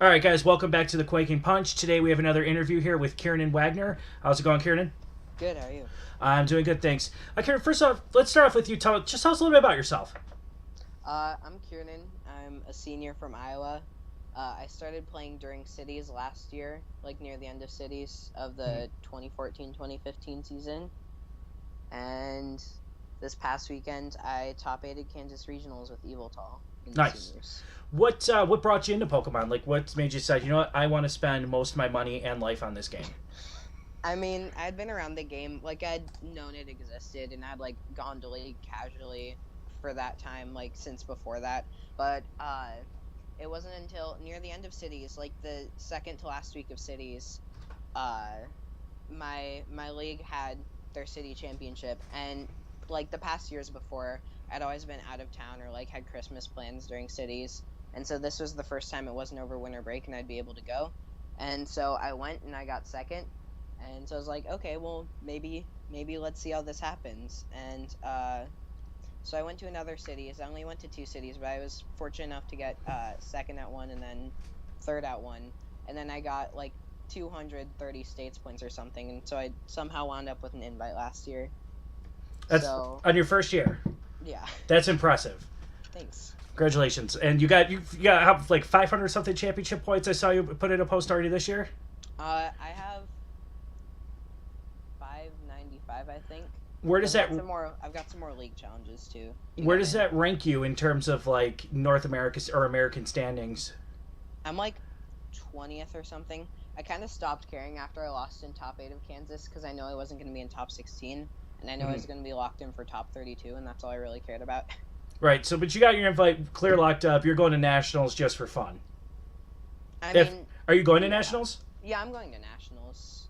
All right, guys, welcome back to the Quaking Punch. Today we have another interview here with Keirnan Wagner. How's it going, Kiernan? Good, how are you? I'm doing good, thanks. Kieran, first off, let's start off with you. Just tell us a little bit about yourself. I'm Kiernan. I'm a senior from Iowa. I started playing during Cities last year, like near the end of Cities of the 2014-2015 season. And this past weekend, I top-aided Kansas Regionals with Yveltal in the Nice. seniors. What brought you into Pokemon? Like, what made you decide, you know what, I want to spend most of my money and life on this game? I mean, I'd been around the game, like I'd known it existed, and I'd like gone to league casually for that time, like since before that. But it wasn't until near the end of Cities, like the second to last week of Cities, my league had their city championship, and like the past years before, I'd always been out of town or like had Christmas plans during Cities, and so this was the first time it wasn't over winter break and I'd be able to go. And so I went and I got second. And so I was like, okay, well, maybe let's see how this happens. And so I went to another city. I only went to 2 cities, but I was fortunate enough to get second at one and then third at one. And then I got like 230 states points or something. And so I somehow wound up with an invite last year. That's So, on your first year. yeah, That's impressive. thanks. Congratulations. And you got how, like 500 something championship points. I saw you put in a post already this year. I have 595, I think. Where does that I've got some more league challenges too. where does that rank you in terms of like North America or American standings? I'm like 20th or something. I kind of stopped caring after I lost in top 8 of Kansas because I know I wasn't going to be in top 16, and I know I was going to be locked in for top 32, and that's all I really cared about. Right. So, but you got your invite clear locked up. You're going to nationals just for fun. I mean, Are you going to nationals? yeah, I'm going to nationals.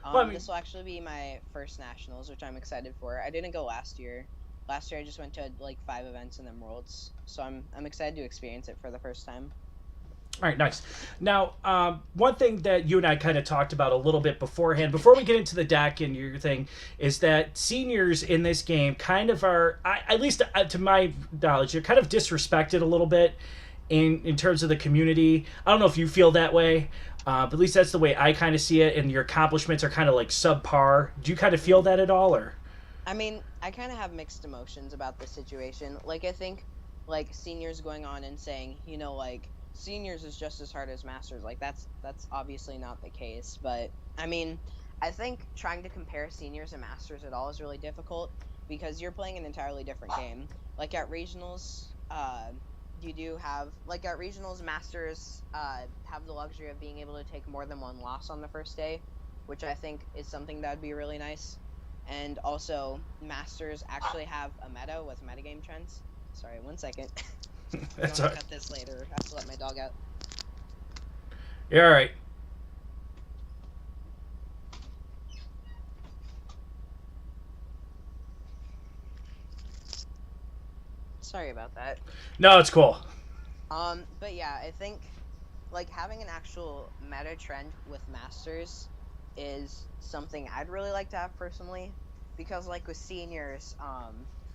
Well, I mean- This will actually be my first nationals, which I'm excited for. I didn't go last year. Last year I just went to like 5 events and then worlds, so I'm excited to experience it for the first time. All right, nice. Now, one thing that you and I kind of talked about a little bit beforehand, before we get into the deck and your thing, is that seniors in this game kind of are, at least to my knowledge, they're kind of disrespected a little bit in terms of the community. I don't know if you feel that way, but at least that's the way I kind of see it, and your accomplishments are kind of like subpar. Do you kind of feel that at all, or? I mean, I kind of have mixed emotions about this situation. Like, I think, like, seniors going on and saying, you know, like, seniors is just as hard as masters. Like, that's obviously not the case. But, I mean, I think trying to compare seniors and masters at all is really difficult because you're playing an entirely different game. Like, at regionals, you do have, like, at regionals, masters have the luxury of being able to take more than one loss on the first day, which I think is something that would be really nice. And also, masters actually have a meta with metagame trends. Sorry, 1 second. That's I'm all gonna right. cut this later. I have to let my dog out. You're all right. Sorry about that. No, it's cool. But yeah, I think like having an actual meta trend with masters is something I'd really like to have personally, because like with seniors,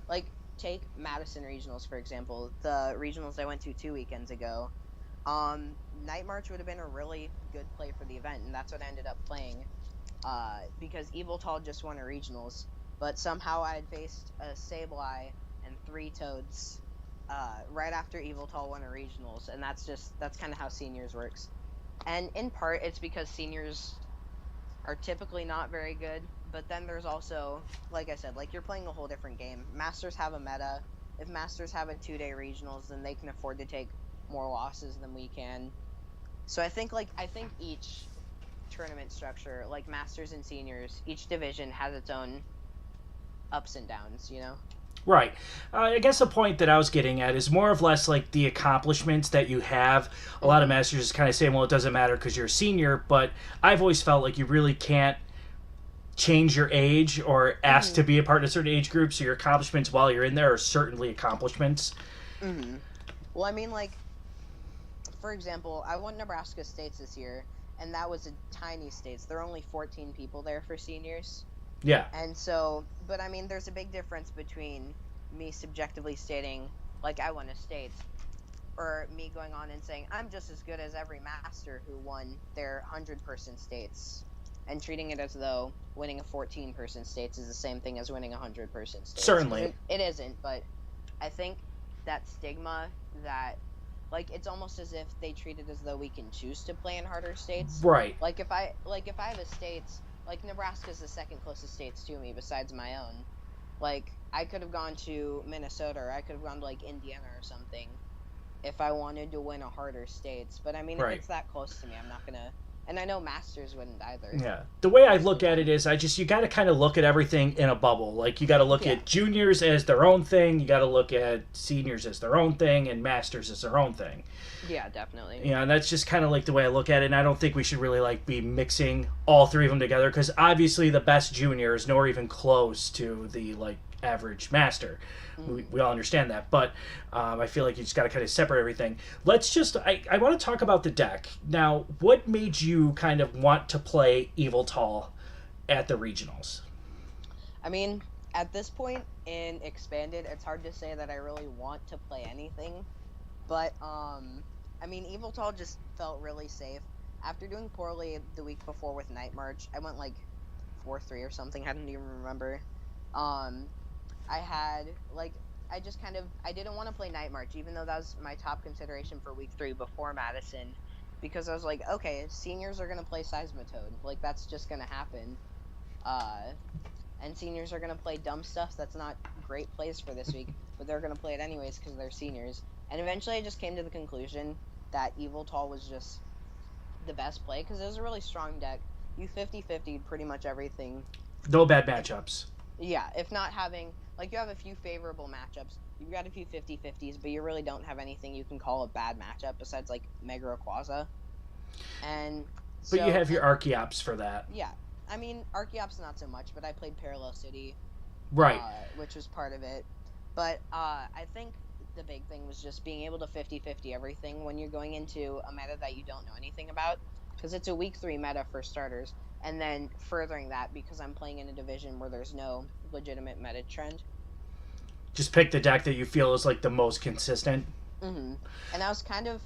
like take Madison regionals for example, the regionals I went to 2 weekends ago. Night March would have been a really good play for the event, and that's what I ended up playing. Because Yveltal just won a regionals, but somehow I had faced a Sableye and 3 Toads right after Yveltal won a regionals, and that's kind of how seniors works. And in part, it's because seniors are typically not very good, but then there's also, like I said, like you're playing a whole different game. Masters have a meta. If Masters have a 2-day regionals, then they can afford to take more losses than we can. So I think each tournament structure, like Masters and Seniors, each division has its own ups and downs, you know? Right. I guess the point that I was getting at is more or less like the accomplishments that you have. A lot of masters is kind of saying, well, it doesn't matter because you're a senior, but I've always felt like you really can't change your age or ask to be a part of a certain age group, so your accomplishments while you're in there are certainly accomplishments. Well, I mean, like, for example, I won Nebraska States this year, and that was a tiny states. There are only 14 people there for seniors. Yeah. And so, but I mean, there's a big difference between me subjectively stating, like, I won a state, or me going on and saying I'm just as good as every master who won their 100-person states, and treating it as though winning a 14-person states is the same thing as winning a 100-person states. Certainly. It isn't, but I think that stigma that, like, it's almost as if they treat it as though we can choose to play in harder states. Right. Like, if I have a states, like, Nebraska's the second closest states to me besides my own. Like, I could have gone to Minnesota, or I could have gone to, like, Indiana or something if I wanted to win a harder states. But, I mean, if it's that close to me, I'm not going to... And I know Masters wouldn't either. Yeah. The way I look at it is you got to kind of look at everything in a bubble. Like, you got to look at juniors as their own thing. You got to look at seniors as their own thing, and masters as their own thing. Yeah, definitely. Yeah, and that's just kind of like the way I look at it. And I don't think we should really like be mixing all three of them together, because obviously the best junior is nowhere even close to the like average master. We all understand that, but I feel like you just got to kind of separate everything. Let's just, I want to talk about the deck. Now, what made you kind of want to play Yveltal at the regionals? I mean, at this point in Expanded, it's hard to say that I really want to play anything, but, I mean, Yveltal just felt really safe. After doing poorly the week before with Night March, I went like 4-3 or something, I don't even remember. I had, like, I didn't want to play Night March, even though that was my top consideration for week 3 before Madison, because I was like, okay, seniors are going to play Seismitoad. Like, that's just going to happen. And seniors are going to play dumb stuff that's not great plays for this week, but they're going to play it anyways because they're seniors. And eventually I just came to the conclusion that Yveltal was just the best play, because it was a really strong deck. You 50-50'd pretty much everything. No bad matchups. Yeah, if not having... Like, you have a few favorable matchups. You've got a few 50-50s, but you really don't have anything you can call a bad matchup besides, like, Mega Rayquaza. And But you have your Archeops for that. Yeah. I mean, Archeops not so much, but I played Parallel City. Right. Which was part of it. But I think the big thing was just being able to 50-50 everything when you're going into a meta that you don't know anything about. Because it's a week 3 meta for starters. And then furthering that, because I'm playing in a division where there's no legitimate meta trend. Just pick the deck that you feel is like the most consistent. Mm-hmm. And I was kind of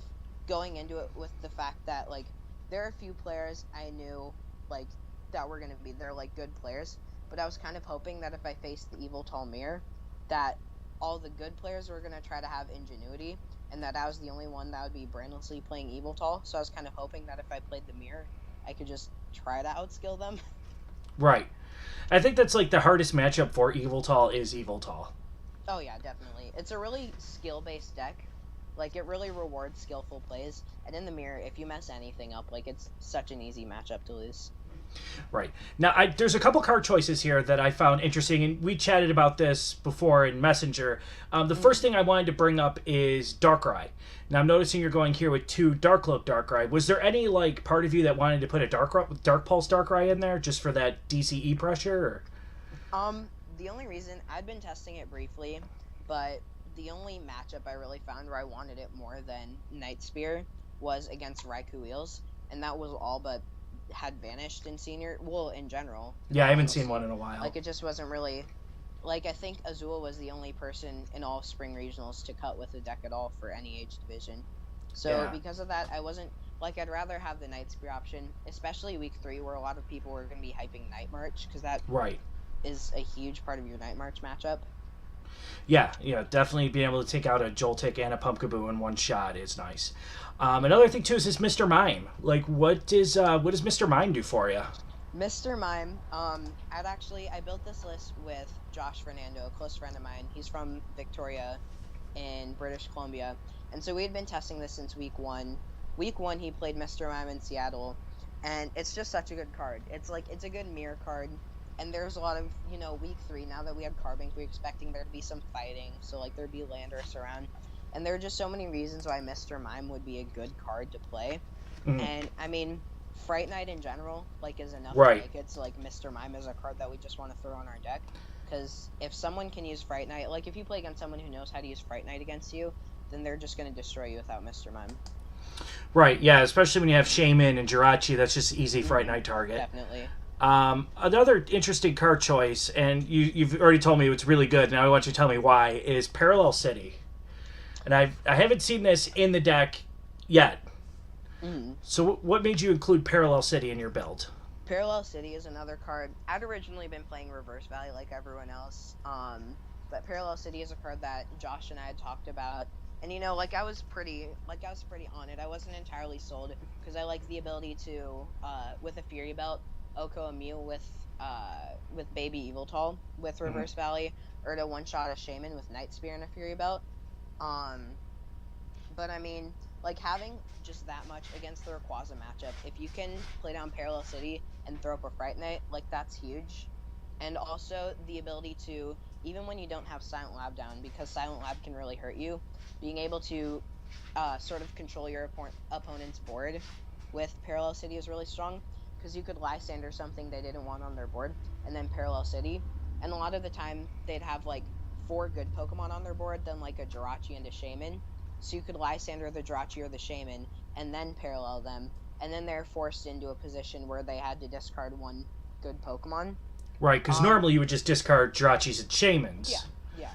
going into it with the fact that, like, there are a few players I knew, like, that were going to be, they're, like, good players. But I was kind of hoping that if I faced the Yveltal mirror, that all the good players were going to try to have Ingenuity, and that I was the only one that would be brainlessly playing Yveltal. So I was kind of hoping that if I played the mirror, I could just try to outskill them. Right. I think that's like the hardest matchup for Yveltal is Yveltal. Oh yeah, definitely. It's a really skill-based deck. Like, it really rewards skillful plays. And in the mirror, if you mess anything up, like, it's such an easy matchup to lose. Right. Now, there's a couple card choices here that I found interesting, and we chatted about this before in Messenger. The first thing I wanted to bring up is Darkrai. Now, I'm noticing you're going here with 2 Dark Cloak Darkrai. Was there any, like, part of you that wanted to put a Dark Pulse Darkrai in there just for that DCE pressure? Or? The only reason, I'd been testing it briefly, but the only matchup I really found where I wanted it more than Night Spear was against Raikou Eels, and that was all but had vanished in senior, well, in general. Yeah, I haven't seen one in a while. Like, it just wasn't really, like, I think Azul was the only person in all of Spring Regionals to cut with the deck at all for any age division. So, because of that, I wasn't, like, I'd rather have the Night Spear option, especially week 3, where a lot of people were going to be hyping Night March, because that is a huge part of your Night March matchup. Yeah, definitely being able to take out a Joltik and a Pumpkaboo in one shot is nice. Another thing too is this Mr. Mime. Like, what does Mr. Mime do for you? Mr. Mime, I built this list with Josh Fernando, a close friend of mine. He's from Victoria in British Columbia, and so we had been testing this since week 1. Week 1, he played Mr. Mime in Seattle, and it's just such a good card. It's a good mirror card. And there's a lot of, week 3, now that we had Carbink, we were expecting there to be some fighting. So, like, there'd be Landorus around. And there are just so many reasons why Mr. Mime would be a good card to play. And, I mean, Fright Knight in general, like, is enough to make it. So, like, Mr. Mime is a card that we just want to throw on our deck. Because if someone can use Fright Knight, like, if you play against someone who knows how to use Fright Knight against you, then they're just going to destroy you without Mr. Mime. Right, yeah, especially when you have Shaman and Jirachi, that's just easy Fright Knight target. Definitely. Another interesting card choice, and you've already told me it's really good, now I want you to tell me why, is Parallel City. And I haven't seen this in the deck yet. Mm. So what made you include Parallel City in your build? Parallel City is another card. I'd originally been playing Reverse Valley like everyone else, but Parallel City is a card that Josh and I had talked about, and like I was pretty on it. I wasn't entirely sold because I like the ability to, with a Fury Belt, Oko a Mew with Baby Yveltal with Reverse Valley, or to one-shot a Shaman with Night Spear and a Fury Belt. But I mean, like, having just that much against the Rayquaza matchup, if you can play down Parallel City and throw up a Fright Knight, like, that's huge. And also the ability to, even when you don't have Silent Lab down, because Silent Lab can really hurt you, being able to sort of control your opponent's board with Parallel City is really strong, because you could Lysander something they didn't want on their board, and then Parallel City. And a lot of the time, they'd have, like, 4 good Pokemon on their board, then, like, a Jirachi and a Shaman. So you could Lysander the Jirachi or the Shaman, and then parallel them, and then they're forced into a position where they had to discard 1 good Pokemon. Right, because normally you would just discard Jirachis and Shamans. Yeah.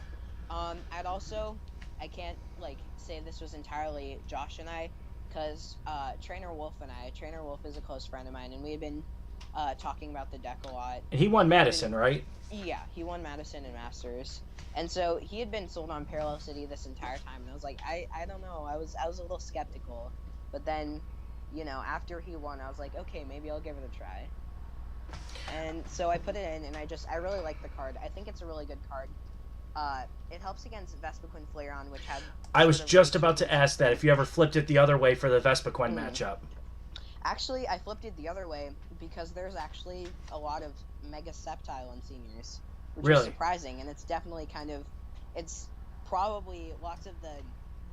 I'd also, I can't, like, say this was entirely Josh and I, because Trainer Wolf is a close friend of mine, and we had been talking about the deck a lot. And he won Madison, right? Yeah, he won Madison and Masters. And so he had been sold on Parallel City this entire time, and I was like, I don't know, I was a little skeptical. But then, after he won, I was like, okay, maybe I'll give it a try. And so I put it in, and I really like the card. I think it's a really good card. It helps against Vespiquen Flareon, which had... I was just about to ask that, if you ever flipped it the other way for the Vespiquen matchup. Actually, I flipped it the other way, because there's actually a lot of Mega Sceptile in Seniors. Which is surprising, and it's definitely it's probably lots of the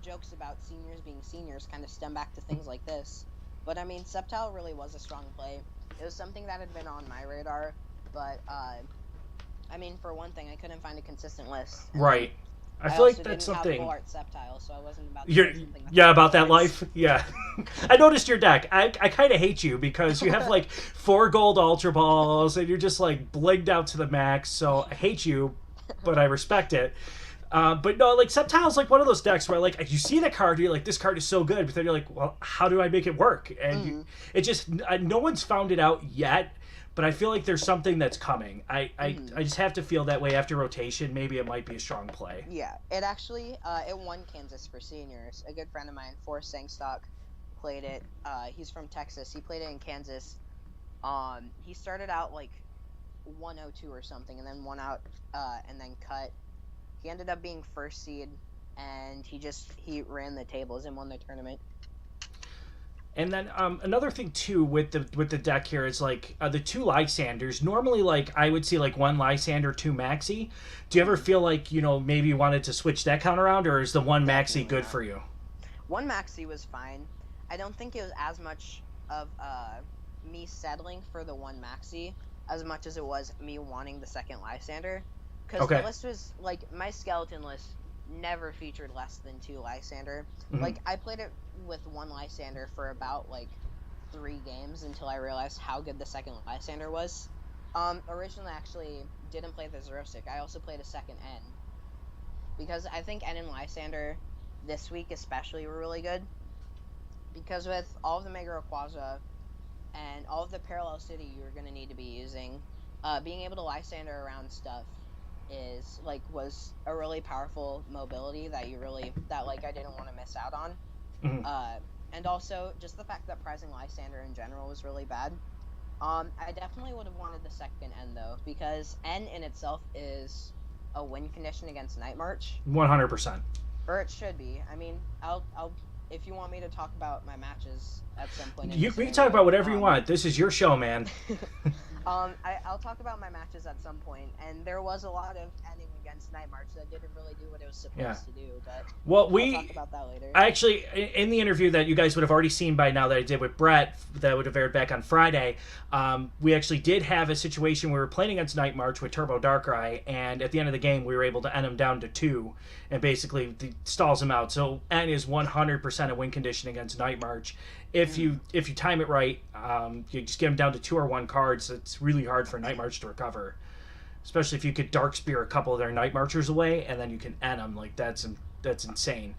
jokes about seniors being seniors kind of stem back to things like this. But I mean, Sceptile really was a strong play. It was something that had been on my radar, but I mean, for one thing, I couldn't find a consistent list. Right. I feel like that's something. something. Full art Sceptile, so I wasn't about to about that life. Yeah, I noticed your deck. I kind of hate you because you have like 4 gold Ultra Balls and you're just like bligged out to the max. So I hate you, but I respect it. But no, like Sceptile's like one of those decks where like you see the card, you're like, this card is so good, but then you're like, well, how do I make it work? And it just no one's found it out yet. But I feel like there's something that's coming. I just have to feel that way after rotation. Maybe it might be a strong play. Yeah, it actually it won Kansas for seniors. A good friend of mine, Forrest Sangstock, played it. He's from Texas. He played it in Kansas. He started out like 102 or something, and then won out and then cut. He ended up being first seed, and he ran the tables and won the tournament. And then another thing too with the deck here is like the 2 Lysanders. Normally, like I would see like 1 Lysander, 2 Maxie. Do you ever feel like maybe you wanted to switch that count around, or is the 1 Maxie good for you? 1 Maxie was fine. I don't think it was as much of me settling for the 1 Maxie as much as it was me wanting the 2nd Lysander. Because the list was like my skeleton list never featured less than 2 Lysander. Like I played it with 1 Lysander for about like 3 games until I realized how good the 2nd Lysander was. Originally I actually didn't play the Xerosic. I also played a 2nd N. Because I think N and Lysander this week especially were really good. Because with all of the Mega Rayquaza and all of the Parallel City you're going to need to be using, being able to Lysander around stuff was a really powerful mobility that I didn't want to miss out on. And also just the fact that prizing Lysander in general was really bad. I definitely would have wanted the 2nd N though, because N in itself is a win condition against Night March. 100%. Or it should be. I mean, I'll if you want me to talk about my matches at some point. We can talk about whatever you want. This is your show, man. I'll talk about my matches at some point, and there was a lot of ending against Night March that didn't really do what it was supposed to do, but I'll talk about that later. I actually, in the interview that you guys would have already seen by now that I did with Brett, that would have aired back on Friday, we actually did have a situation where we were playing against Night March with Turbo Darkrai, and at the end of the game, we were able to end him down to 2, and basically stalls him out. So N is 100% a win condition against Night March. If you time it right, you just get him down to 2 or 1 cards. It's really hard for Night March to recover, especially if you could Dark Spear a couple of their Night Marchers away, and then you can end them. Like that's that's insane.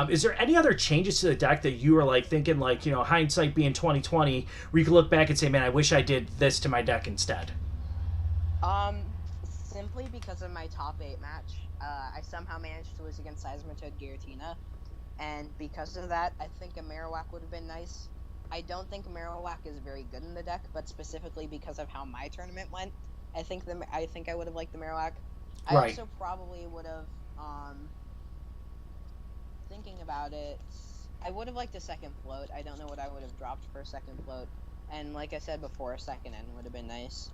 Is there any other changes to the deck that you were like thinking, like, you know, hindsight being 2020, where you could look back and say, man, I wish I did this to my deck instead? Simply because of my top 8 match, I somehow managed to lose against Seismitoad Giratina, and because of that, I think a Marowak would have been nice. I don't think Marowak is very good in the deck, but specifically because of how my tournament went, I think I would have liked the Marowak. I Right. also probably would have, thinking about it, I would have liked a second float. I don't know what I would have dropped for a second float, and like I said before, a second end would have been nice.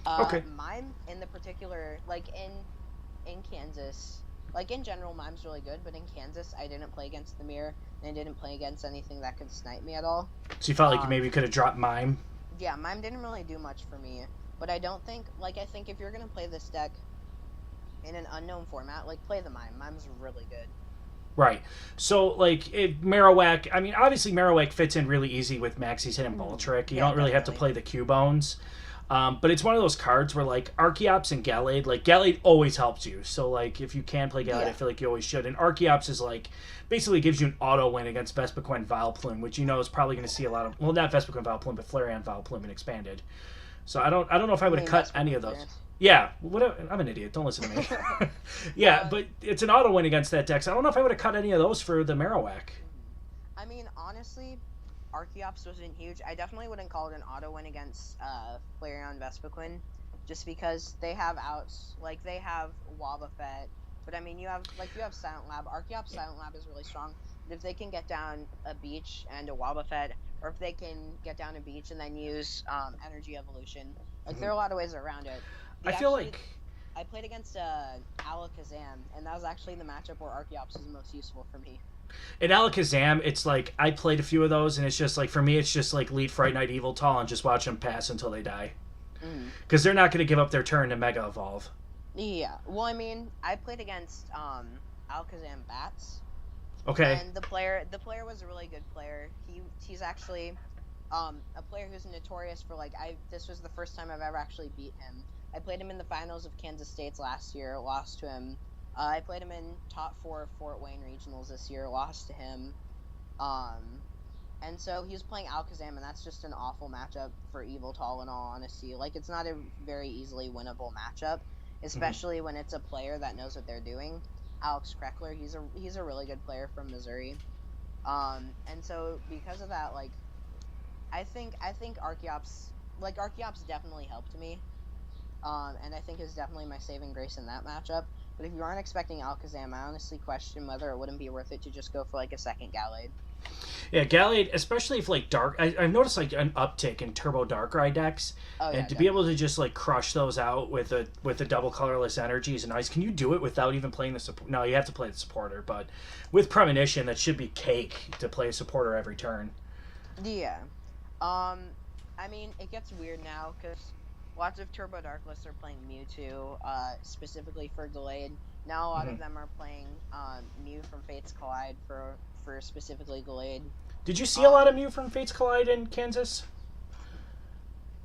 Okay. Mime in the particular, like in Kansas, like in general, Mime's really good, but in Kansas, I didn't play against the mirror, and I didn't play against anything that could snipe me at all. So you felt like you maybe could have dropped Mime? Yeah, Mime didn't really do much for me, but I don't think, like, I think if you're gonna play this deck in an unknown format, like, play the Mime. Mime's really good. Right. So, like, if Marowak, I mean, obviously Marowak fits in really easy with Maxie's Hidden Ball Trick. You don't really have to play the Q-Bones. But it's one of those cards where, like, Archeops and Gallade, like, Gallade always helps you. So, like, if you can play Gallade, I feel like you always should. And Archeops is, like, basically gives you an auto win against Vespiquen Vileplume, which you know is probably going to see a lot of, well, not Vespiquen Vileplume, but Flareon Vileplume and Expanded. So I don't know if I would have cut any of those. Yeah, whatever. I'm an idiot. Don't listen to me. Yeah, but it's an auto win against that deck. So I don't know if I would have cut any of those for the Marowak. I mean, honestly, Archeops wasn't huge. I definitely wouldn't call it an auto win against Flareon Vespiquen, just because they have outs. Like, they have Wobbuffet, but I mean, you have Silent Lab. Archeops Silent Lab is really strong. But if they can get down a Beach and a Wobbuffet, or if they can get down a Beach and then use Energy Evolution, like, there are a lot of ways around it. I played against Alakazam, and that was actually the matchup where Archeops is the most useful for me. In Alakazam, it's like, I played a few of those, and it's just like, for me, it's just like lead Fright Night Yveltal and just watch them pass until they die. Because they're not going to give up their turn to Mega Evolve. Yeah. Well, I mean, I played against Alakazam Bats. Okay. And the player was a really good player. He's actually a player who's notorious for, like, this was the first time I've ever actually beat him. I played him in the finals of Kansas State's last year, lost to him. I played him in top 4 of Fort Wayne regionals this year, lost to him. And so he was playing Alakazam, and that's just an awful matchup for Yveltal, in all honesty. Like, it's not a very easily winnable matchup, especially when it's a player that knows what they're doing. Alex Kreckler, he's a really good player from Missouri. And so because of that, like, I think Archeops definitely helped me. And I think is definitely my saving grace in that matchup. But if you aren't expecting Alakazam, I honestly question whether it wouldn't be worth it to just go for, like, a second Gallade. Yeah, Gallade, especially if, like, I've noticed, like, an uptick in Turbo Darkrai decks. And to be able to just, like, crush those out with a double colorless energy is nice. Can you do it without even playing the support? No, you have to play the supporter. But with Premonition, that should be cake to play a supporter every turn. Yeah. I mean, it gets weird now, because lots of Turbo Darkless are playing Mewtwo, specifically for Gallade. Now a lot of them are playing Mew from Fates Collide for specifically Gallade. Did you see a lot of Mew from Fates Collide in Kansas?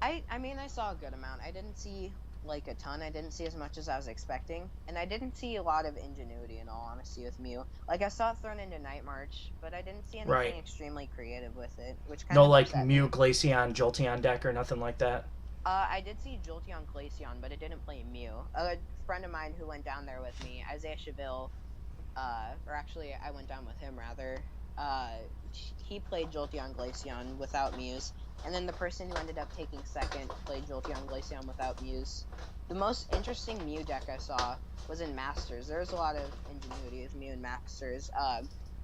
I mean, I saw a good amount. I didn't see, like, a ton. I didn't see as much as I was expecting. And I didn't see a lot of ingenuity, in all honesty, with Mew. Like, I saw it thrown into Night March, but I didn't see anything extremely creative with it, which kind of like, Mew, Glaceon, Jolteon deck or nothing like that? I did see Jolteon Glaceon, but it didn't play Mew. A friend of mine who went down there with me, Isaiah Chaville, or actually, I went down with him, rather. He played Jolteon Glaceon without Mews, and then the person who ended up taking second played Jolteon Glaceon without Mews. The most interesting Mew deck I saw was in Masters. There was a lot of ingenuity with Mew in Masters.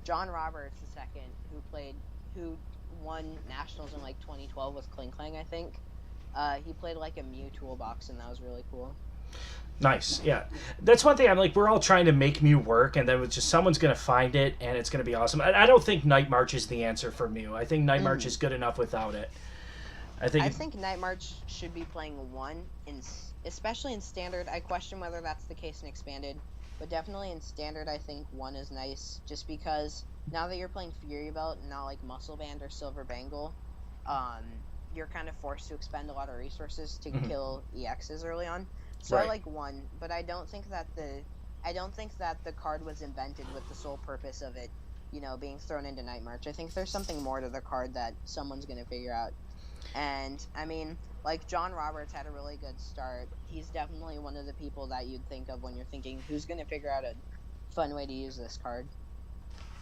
John Roberts II, who won Nationals in, like, 2012 with Kling Klang, I think. He played, like, a Mew toolbox, and that was really cool. Nice, yeah. That's one thing. I'm like, we're all trying to make Mew work, and then it's just someone's going to find it, and it's going to be awesome. I don't think Night March is the answer for Mew. I think Night March is good enough without it. I think Night March should be playing 1, especially in Standard. I question whether that's the case in Expanded, but definitely in Standard, I think 1 is nice, just because now that you're playing Fury Belt and not, like, Muscle Band or Silver Bangle, you're kind of forced to expend a lot of resources to kill EXs early on. So I like 1, but I don't think that I don't think that the card was invented with the sole purpose of it, being thrown into Night March. I think there's something more to the card that someone's going to figure out. And, I mean, like, John Roberts had a really good start. He's definitely one of the people that you'd think of when you're thinking, who's going to figure out a fun way to use this card?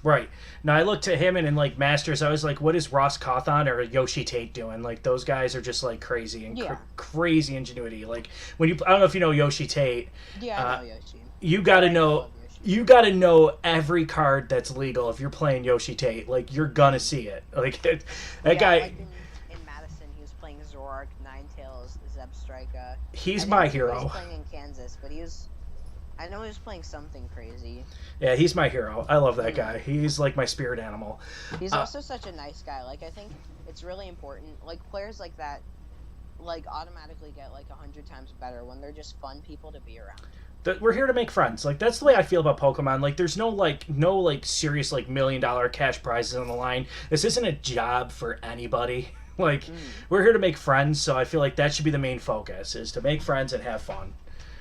Right. Now, I looked at him and in, like, Masters, I was like, what is Ross Cawthon or Yoshi Tate doing? Like, those guys are just, like, crazy and crazy ingenuity. Like, when you... I don't know if you know Yoshi Tate. Yeah, I know Yoshi. You gotta know... You gotta know every card that's legal if you're playing Yoshi Tate. Like, you're gonna see it. Like, that guy... Like in Madison, he was playing Zoroark, Ninetales, Zebstrika. He's my hero. He was playing in Kansas, but I know he was playing something crazy. Yeah, he's my hero. I love that guy. He's like my spirit animal. He's also such a nice guy. Like, I think it's really important. Like, players like that, like, automatically get, like, 100 times better when they're just fun people to be around. We're here to make friends. Like, that's the way I feel about Pokemon. Like, there's no serious, like, $1 million cash prizes on the line. This isn't a job for anybody. Like, we're here to make friends, so I feel like that should be the main focus, is to make friends and have fun.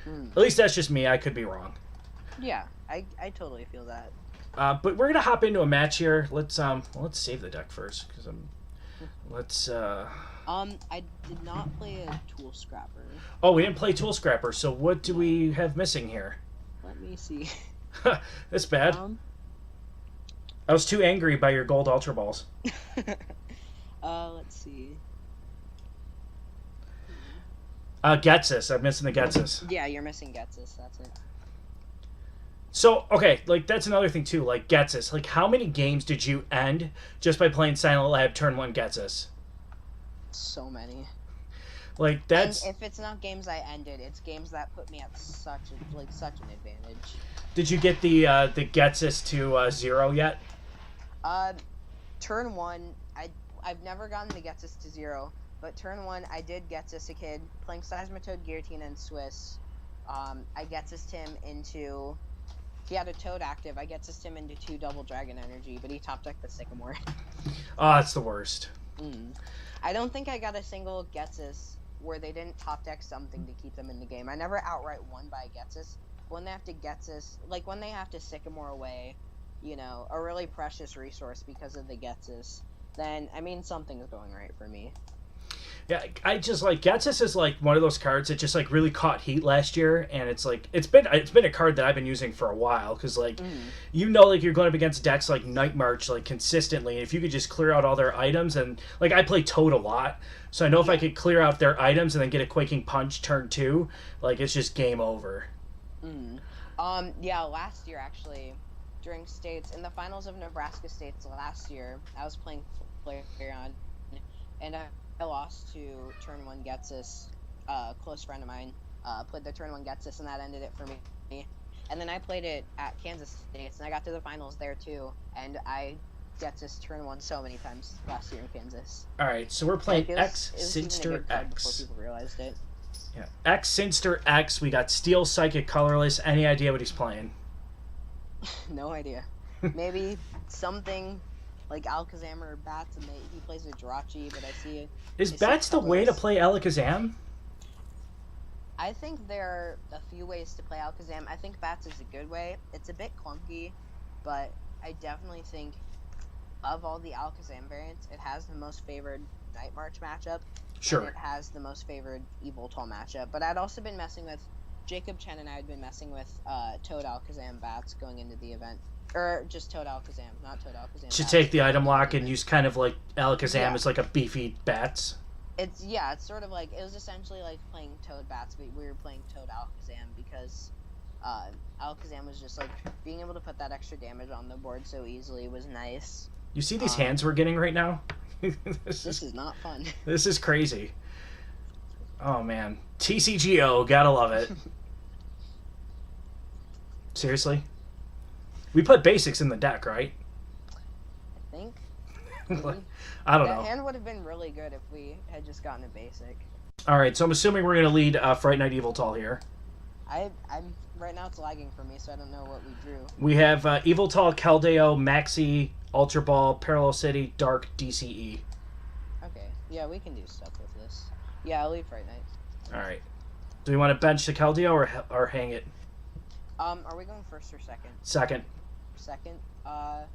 At least that's just me. I could be wrong. Yeah, I totally feel that. But we're gonna hop into a match here. Let's save the deck first, because I did not play a Tool Scrapper. Oh, we didn't play Tool Scrapper. So what do we have missing here? Let me see. That's bad. I was too angry by your gold Ultra Balls. Let's see. Getsus. I'm missing the Getsus. Yeah, you're missing Getsus. That's it. So, okay, like, that's another thing, too. Like, Getsus. Like, how many games did you end just by playing Silent Lab Turn 1 Getsus? So many. Like, that's... And if it's not games I ended, it's games that put me at such an advantage. Did you get the Getsus to 0 yet? Turn 1, I've never gotten the Getsus to 0. But turn 1, I did Getsus a kid, playing Seismitoad, Giratina, and Swiss. I Getsus'd him into... He had a Toad active. I Getsus'd him into 2 Double Dragon Energy, but he top-decked the Sycamore. Oh, that's the worst. I don't think I got a single Getsus where they didn't top-deck something to keep them in the game. I never outright won by Getsus. When they have to Getsus... Like, when they have to Sycamore away, a really precious resource because of the Getsus, then, I mean, something's going right for me. Yeah, I just like Getsus is like one of those cards that just like really caught heat last year, and it's like it's been a card that I've been using for a while because like like you're going up against decks like Night March like consistently, and if you could just clear out all their items, and like I play Toad a lot, so I know if I could clear out their items and then get a Quaking Punch turn 2, like it's just game over. Yeah, last year actually during states in the finals of Nebraska States last year, I was playing Flareon, and I lost to turn 1 Getsus. Close friend of mine played the turn 1 Getsus, and that ended it for me. And then I played it at Kansas States, and I got to the finals there too. And I Getsus turn 1 so many times last year in Kansas. All right, so we're playing X Sinster X. Before people realized it. Yeah, X Sinster X. We got Steel Psychic Colorless. Any idea what he's playing? No idea. Maybe something like Alakazam or Bats, and he plays a Jirachi, but I see it. Is Bats the way to play Alakazam? I think there are a few ways to play Alakazam. I think Bats is a good way. It's a bit clunky, but I definitely think of all the Alakazam variants, it has the most favored Night March matchup. Sure. And it has the most favored Yveltal matchup. But I'd also been messing with Jacob Chen, and I had been messing with Toad Alakazam Bats going into the event. Or just Toad Alakazam, not Toad Alakazam. To take the item lock and use kind of like Alakazam as like a beefy Bats. It's sort of like, it was essentially like playing Toad Bats, but we were playing Toad Alakazam because Alakazam was just like, being able to put that extra damage on the board so easily was nice. You see these hands we're getting right now? This is not fun. This is crazy. Oh man. TCGO, gotta love it. Seriously? We put basics in the deck, right? I think. I don't know. That hand would have been really good if we had just gotten a basic. Alright, so I'm assuming we're going to lead Fright Night Yveltal here. I'm right now it's lagging for me, so I don't know what we drew. We have Yveltal, Keldeo, Maxie, Ultra Ball, Parallel City, Dark, DCE. Okay, yeah, we can do stuff with this. Yeah, I'll leave Fright Night. Alright. Do we want to bench the Keldeo or hang it? Are we going first or second? Second. Second. I'd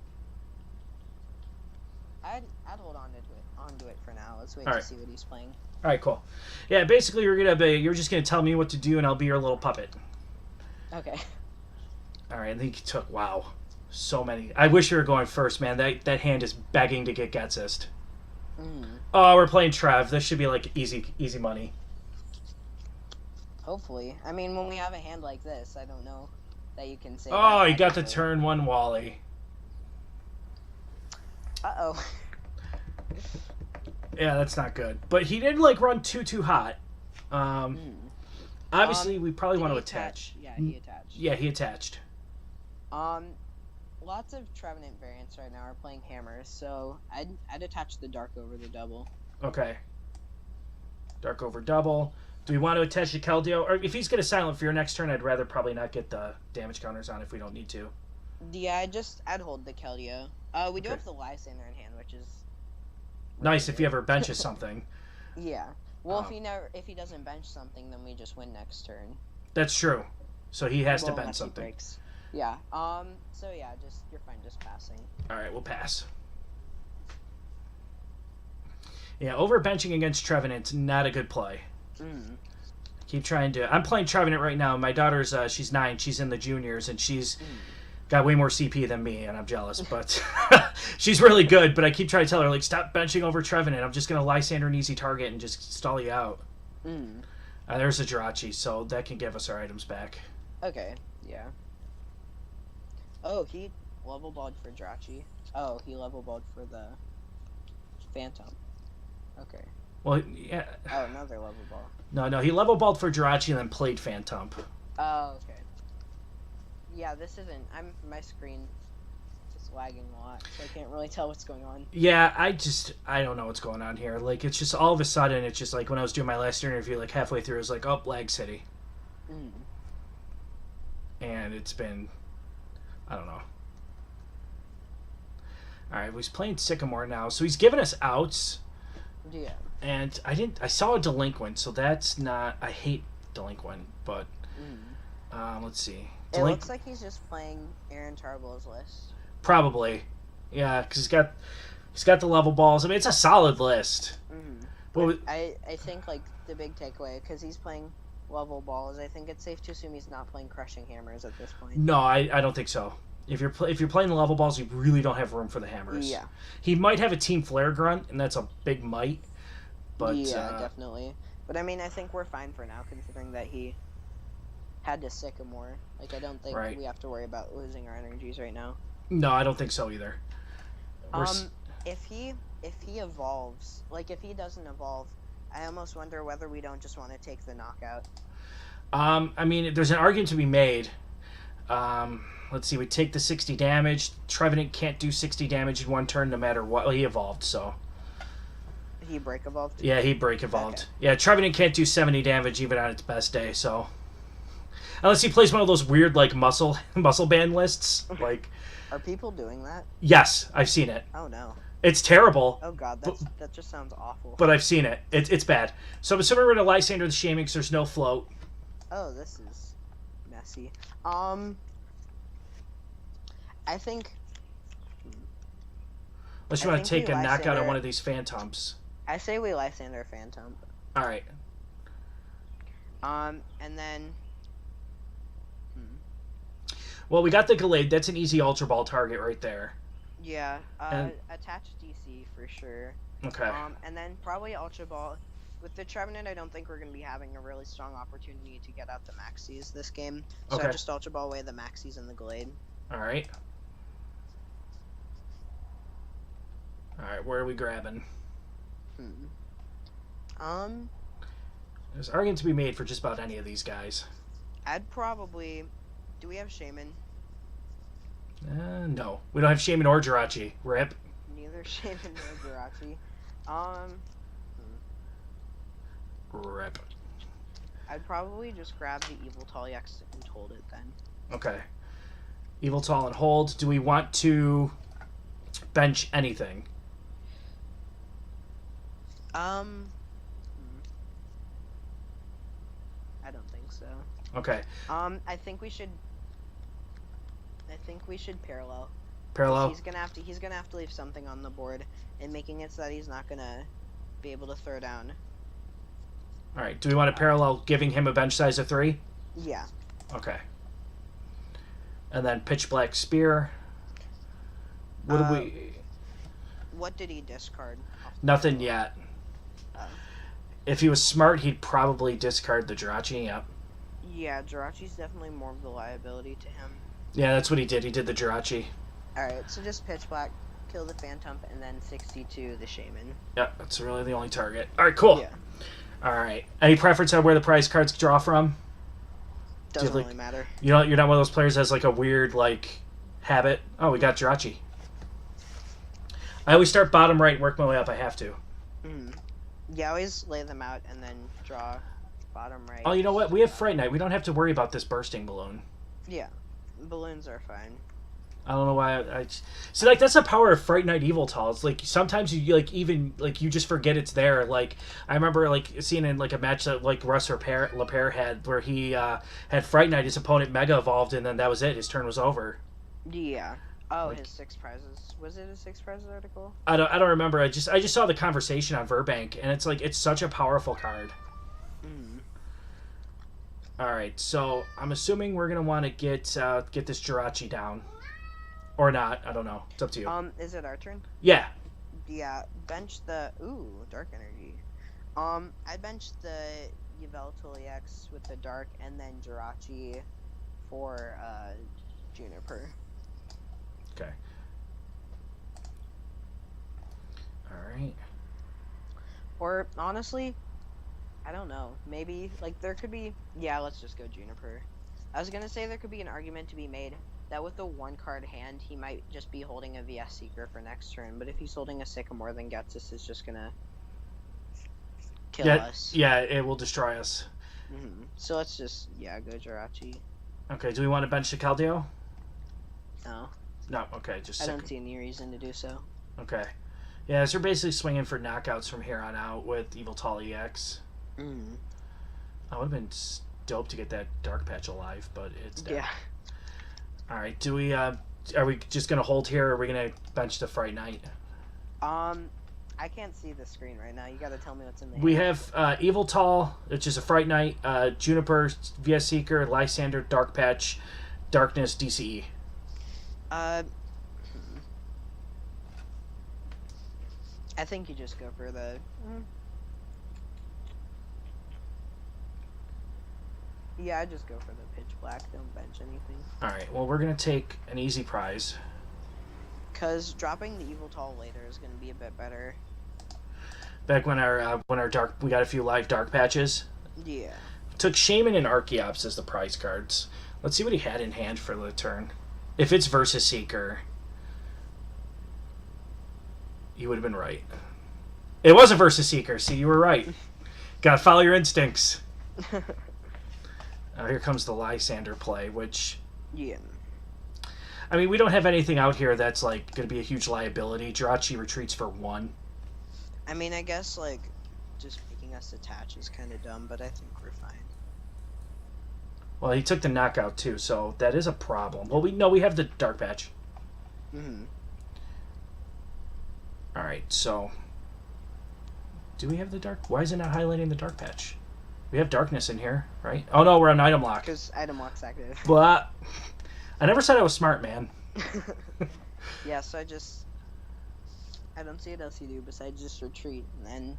hold onto it for now. Let's wait to see what he's playing. All right, cool. Yeah, basically you're just gonna tell me what to do, and I'll be your little puppet. Okay. All right, I think he took so many. I wish you were going first, man. That hand is begging to get Getsist. Oh, we're playing Trev. This should be like easy money. Hopefully. I mean, when we have a hand like this, I don't know that you can say. Oh, you got the turn 1 Wally. Uh-oh. Yeah, that's not good. But he didn't run too hot. Obviously, we probably want to attach. Yeah, he attached. Yeah, he attached. Lots of Trevenant variants right now are playing hammers, so I'd attach the Dark over the double. Okay. Dark over double. Do we want to attach the Keldeo? Or if he's going to Silent Fear next turn, I'd rather probably not get the damage counters on if we don't need to. Yeah, I'd hold the Keldeo. We do have the Lysander in hand, which is nice if he ever benches something. Yeah. Well, if he doesn't bench something, then we just win next turn. That's true. So he has to bench something. Breaks. Yeah. So yeah, you're fine just passing. All right, we'll pass. Yeah, overbenching against Trevenant's not a good play. Keep trying to. I'm playing Trevenant right now. My daughter's she's 9. She's in the juniors, and she's got way more CP than me, and I'm jealous. But she's really good. But I keep trying to tell her stop benching over Trevenant. I'm just gonna Lysander an easy target and just stall you out. There's a Jirachi, so that can give us our items back. Okay. Yeah. Oh, he level balled for Jirachi. Oh, he level balled for the Phantom. Okay. Well, yeah. Oh, another level ball. No, he level balled for Jirachi and then played Phantom. Oh, okay. Yeah, this isn't. My screen is lagging a lot, so I can't really tell what's going on. Yeah, I don't know what's going on here. It's just all of a sudden, it's just when I was doing my last interview, halfway through, it was oh, lag city. And it's been, I don't know. All right, he's playing Sycamore now, so he's giving us outs. Yeah. And I saw a Delinquent, so that's not. I hate Delinquent, but let's see. It looks like he's just playing Aaron Tarbell's list. Probably, yeah, because he's got the level balls. I mean, it's a solid list. But I think the big takeaway, because he's playing level balls, I think it's safe to assume he's not playing Crushing Hammers at this point. No, I don't think so. If you're playing the level balls, you really don't have room for the hammers. Yeah. He might have a Team Flare Grunt, and that's a big might. But yeah, definitely. But I mean, I think we're fine for now, considering that he had to Sycamore. I don't think we have to worry about losing our energies right now. No, I don't think so either. If he evolves, if he doesn't evolve, I almost wonder whether we don't just want to take the knockout. I mean, there's an argument to be made. Let's see, we take the 60 damage. Trevenant can't do 60 damage in one turn no matter what. Well, he evolved, so. He break evolved? Yeah, he break evolved. Okay. Yeah, Trevenant can't do 70 damage even on its best day, so. Unless he plays one of those weird, muscle band lists. Are people doing that? Yes, I've seen it. Oh, no. It's terrible. Oh, God, that just sounds awful. But I've seen it. It's bad. So I'm assuming we're going to Lysander the Shaming because there's no float. Oh, this is messy. I think... Unless you want to take a knockout on one of these Phantoms. I say we Lysander Phantom. Alright. And then... Well, we got the Gallade. That's an easy Ultra Ball target right there. Yeah. Attach DC for sure. Okay. And then probably Ultra Ball. With the Trevenant, I don't think we're going to be having a really strong opportunity to get out the Maxies this game. So I just Ultra Ball away the Maxies and the Glade. Alright. Alright, where are we grabbing? There's argument to be made for just about any of these guys. I'd probably... Do we have Shaman? No. We don't have Shaman or Jirachi. Rip. Neither Shaman nor Jirachi. Rip. I'd probably just grab the Yveltal EX and hold it then. Okay. Yveltal and hold. Do we want to bench anything? I don't think so. Okay. I think we should I think we should parallel. Parallel. He's gonna have to leave something on the board, and making it so that he's not gonna be able to throw down. All right. Do we want to parallel giving him a bench size of 3? Yeah. Okay. And then pitch black spear. What do we? What did he discard? Nothing yet. If he was smart, he'd probably discard the Jirachi. Yep. Yeah, Jirachi's definitely more of the liability to him. Yeah, that's what he did. He did the Jirachi. Alright, so just pitch black, kill the Phantom, and then 62 the Shaman. Yep, that's really the only target. All right, cool. Yeah. All right. Any preference on where the prize cards draw from? Doesn't really matter. You know, you're not one of those players that has like a weird like habit. Oh, we got Jirachi. I always start bottom right and work my way up. I have to. Yeah, I always lay them out and then draw bottom right. Oh, you know what? We have Fright Night. We don't have to worry about this bursting balloon. Yeah, balloons are fine. I don't know why I see. Like that's the power of Fright Night Yveltal. It's like sometimes you like even like you just forget it's there. Like I remember like seeing in like a match that like Russ LaPere had where he had Fright Night. His opponent Mega Evolved and then that was it. His turn was over. Yeah. Oh, like, his 6 prizes. Was it a 6 prizes article? I don't remember. I just saw the conversation on Verbank and it's like it's such a powerful card. All right, so I'm assuming we're gonna want to get this Jirachi down. Or not, I don't know. It's up to you. Is it our turn? Yeah. Yeah, bench the... Ooh, Dark Energy. I benched the Yveltal EX with the Dark, and then Jirachi for, Juniper. Okay. Alright. Or, honestly, I don't know. Maybe, like, there could be... Yeah, let's just go Juniper. I was gonna say there could be an argument to be made that with the 1-card hand, he might just be holding a VS Seeker for next turn, but if he's holding a Sycamore, then Getsus is just gonna kill us. Yeah, it will destroy us. So let's just, go Jirachi. Okay, do we want to bench the Keldeo? No. No, okay, just... I don't see any reason to do so. Okay. Yeah, so we're basically swinging for knockouts from here on out with Yveltal EX. I would have been dope to get that Dark Patch alive, but it's dead. Yeah. All right, do we? Are we just gonna hold here, or are we gonna bench the Fright Night? I can't see the screen right now. You gotta tell me what's in there. We have Yveltal, which is a Fright Night, Juniper, VS Seeker, Lysander, Dark Patch, Darkness, DCE. I think you just go for the. Yeah, I just go for the pitch black. Don't bench anything. All right. Well, we're gonna take an easy prize. Cause dropping the Yveltal later is gonna be a bit better. Back when our dark, we got a few live Dark Patches. Yeah. Took Shaman and Archeops as the prize cards. Let's see what he had in hand for the turn. If it's Versus Seeker, you would have been right. It was a Versus Seeker. See, you were right. Gotta follow your instincts. Here comes the Lysander play, which... Yeah. I mean, we don't have anything out here that's, like, going to be a huge liability. Jirachi retreats for 1. I mean, I guess, like, just making us attach is kind of dumb, but I think we're fine. Well, he took the knockout, too, so that is a problem. Well, we have the Dark Patch. Alright, so... Do we have the Dark... Why is it not highlighting the Dark Patch? We have Darkness in here, right? Oh, no, we're on Item Lock. Because Item Lock's active. Blah. I never said I was smart, man. Yeah, so I don't see what else you do besides just retreat and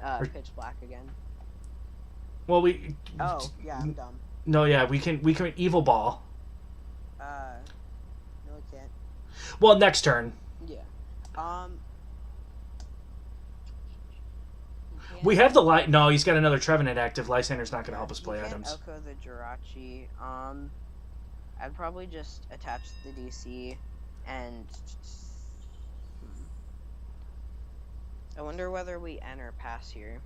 then pitch black again. Well, Oh, yeah, I'm dumb. No, yeah, we can Evil Ball. No, I can't. Well, next turn. Yeah. We have the light. No, he's got another Trevenant active. Lysander's not going to help us play items. Oko the Jirachi. I'd probably just attach the DC and. I wonder whether we N or pass here.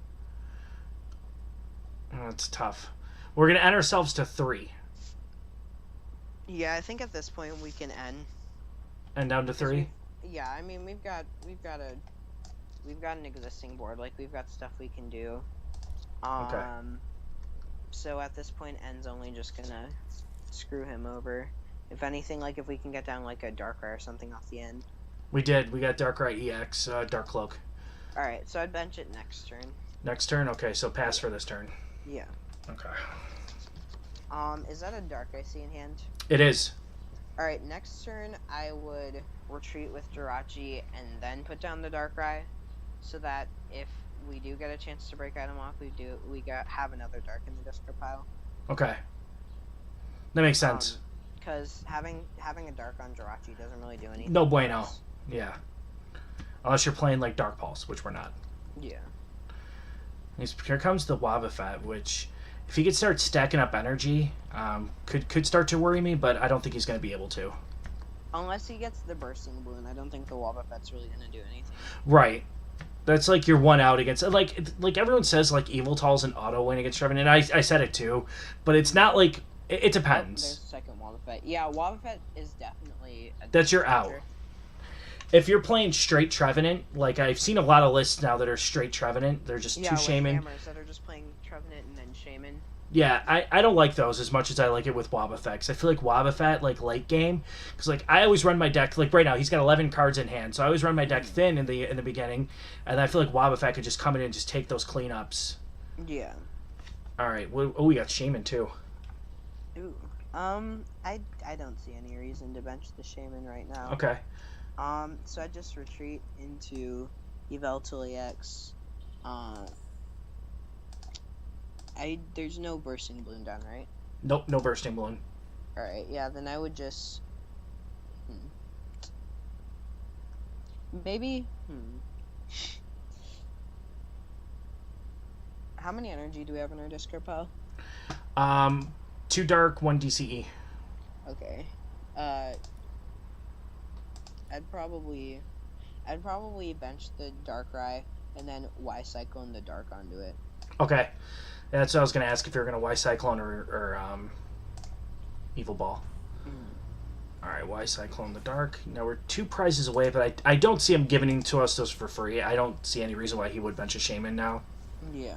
Oh, it's tough. We're going to N ourselves to 3. Yeah, I think at this point we can N. And down to 3? Yeah, I mean we've got an existing board, like we've got stuff we can do. Okay. So at this point N's only just gonna screw him over. If anything, like if we can get down like a Darkrai or something off the end. We did. We got Darkrai EX, Dark Cloak. Alright, so I'd bench it next turn. Next turn? Okay, so pass for this turn. Yeah. Okay. Is that a Darkrai in hand? It is. Alright, next turn I would retreat with Jirachi and then put down the Darkrai, so that if we do get a chance to break item off, have another Dark in the discard pile. Okay. That makes sense. Because having a Dark on Jirachi doesn't really do anything. No bueno. Yeah. Unless you're playing like Dark Pulse, which we're not. Yeah. Here comes the Wobbuffet, which, if he could start stacking up energy, could start to worry me, but I don't think he's going to be able to. Unless he gets the Bursting Balloon, I don't think the Wobbuffet's really going to do anything. Right. That's like your one out against, like everyone says, like Yveltal's an auto win against Trevenant, and I said it too, but it's not like, it depends. There's a second Wobbuffet. Yeah, Wobbuffet is definitely a That's your out. If you're playing straight Trevenant, like I've seen a lot of lists now that are straight Trevenant, they're just two Shaman. Hammers that are just playing Trevenant and then Shaman. Yeah, I don't like those as much as I like it with Wobbuffet. 'Cause I feel like Wobbuffet, like late game, because like I always run my deck, like right now he's got 11 cards in hand, so I always run my deck thin in the beginning, and I feel like Wobbuffet could just come in and just take those cleanups. Yeah. All right, we got Shaman too. Ooh. I don't see any reason to bench the Shaman right now. Okay. So I just retreat into Yveltal EX. There's no Bursting Balloon down, right? Nope, no Bursting Balloon. Alright, yeah, then I would just... Maybe... How many energy do we have in our discard pile? 2 Dark, 1 DCE. Okay. I'd probably bench the Darkrai and then Y-Cyclone the Dark onto it. Okay. That's what I was going to ask, if you're going to Y-Cyclone or Evil Ball. Alright, Y-Cyclone the Dark. Now we're 2 prizes away, but I don't see him giving to us those for free. I don't see any reason why he would bench a Shaman now. Yeah.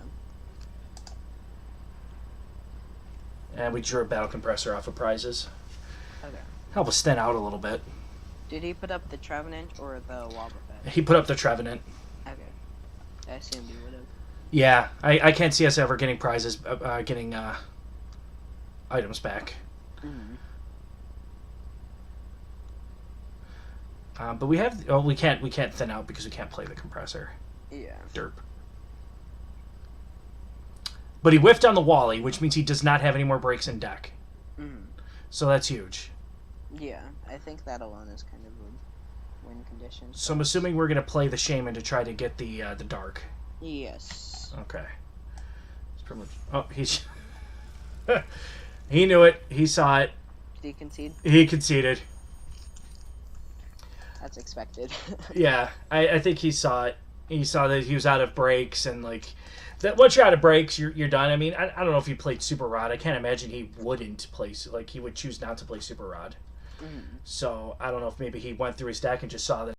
And we drew a Battle Compressor off of prizes. Okay. Help us thin out a little bit. Did he put up the Trevenant or the Wobbuffet? He put up the Trevenant. Okay. I assumed he would have. Yeah, I can't see us ever getting prizes, getting items back. But we have. Oh, we can't thin out because we can't play the compressor. Yeah. Derp. But he whiffed on the Wally, which means he does not have any more breaks in deck. So that's huge. Yeah, I think that alone is kind of a win condition. So I'm assuming we're gonna play the Shaman to try to get the Dark. Yes. Okay. It's pretty much. Oh, he's. He knew it. He saw it. Did he concede? He conceded. That's expected. Yeah, I think he saw it. He saw that he was out of breaks, and like that. Once you're out of breaks, you're done. I mean, I don't know if he played Super Rod. I can't imagine he wouldn't play. Like he would choose not to play Super Rod. So I don't know if maybe he went through his deck and just saw that